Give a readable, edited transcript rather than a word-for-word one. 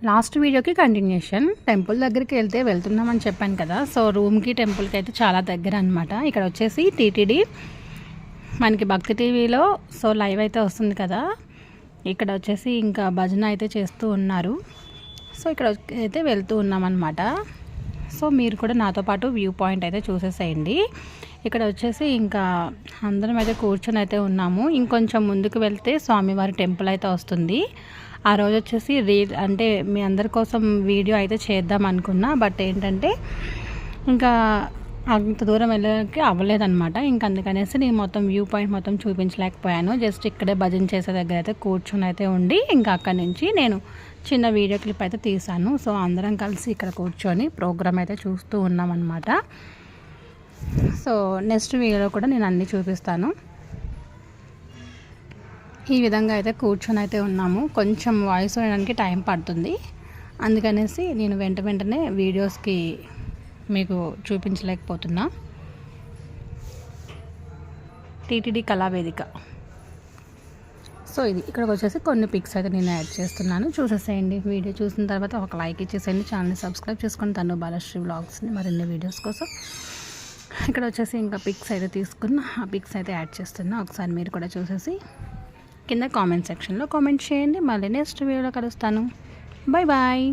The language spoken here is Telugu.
లాస్ట్ వీడియోకి కంటిన్యూషన్. టెంపుల్ దగ్గరికి వెళ్తున్నామని చెప్పాను కదా. సో రూమ్కి టెంపుల్కి అయితే చాలా దగ్గర అనమాట. ఇక్కడ వచ్చేసి టీటీడీ మనకి భక్తి టీవీలో సో లైవ్ అయితే వస్తుంది కదా. ఇక్కడ వచ్చేసి ఇంకా భజన అయితే చేస్తూ ఉన్నారు. సో ఇక్కడ అయితే వెళ్తూ ఉన్నామన్నమాట. సో మీరు కూడా నాతో పాటు వ్యూ పాయింట్ అయితే చూసేసేయండి. ఇక్కడ వచ్చేసి ఇంకా అందరం అయితే కూర్చొని అయితే ఉన్నాము. ఇంకొంచెం ముందుకు వెళ్తే స్వామివారి టెంపుల్ అయితే వస్తుంది. ఆ రోజు వచ్చేసి అంటే మీ అందరి కోసం వీడియో అయితే చేద్దాం అనుకున్నా. బట్ ఏంటంటే ఇంకా అంత దూరం వెళ్ళడానికి అవ్వలేదన్నమాట. ఇంక అందుకనేసి నేను మొత్తం వ్యూ పాయింట్ మొత్తం చూపించలేకపోయాను. జస్ట్ ఇక్కడే భజన చేసే దగ్గర అయితే కూర్చొని అయితే ఉండి ఇంకా అక్కడి నుంచి నేను చిన్న వీడియో క్లిప్ అయితే తీసాను. సో అందరం కలిసి ఇక్కడ కూర్చొని ప్రోగ్రామ్ అయితే చూస్తూ ఉన్నామన్నమాట. సో నెక్స్ట్ వీడియోలో కూడా నేను అన్నీ చూపిస్తాను. ఈ విధంగా అయితే కూర్చొని అయితే ఉన్నాము. కొంచెం వాయిస్ వినడానికి టైం పడుతుంది, అందుకనేసి నేను వెంటనే వీడియోస్కి మీకు చూపించలేకపోతున్నా. టీటీడీ కళావేదిక. సో ఇది ఇక్కడికి వచ్చేసి కొన్ని పిక్స్ అయితే నేను యాడ్ చేస్తున్నాను, చూసేసేయండి. వీడియో చూసిన తర్వాత ఒక లైక్ ఇచ్చేసేయండి. ఛానల్ని సబ్స్క్రైబ్ చేసుకొని తను బాలశ్రీ వ్లాగ్స్ని మరిన్ని వీడియోస్ కోసం. ఇక్కడ వచ్చేసి ఇంకా పిక్స్ అయితే తీసుకున్న ఆ పిక్స్ అయితే యాడ్ చేస్తున్నా. ఒకసారి మీరు కూడా చూసేసి కింద కామెంట్ సెక్షన్లో కామెంట్ చేయండి. మళ్ళీ నెక్స్ట్ వీడియోలో కలుస్తాను. Bye bye.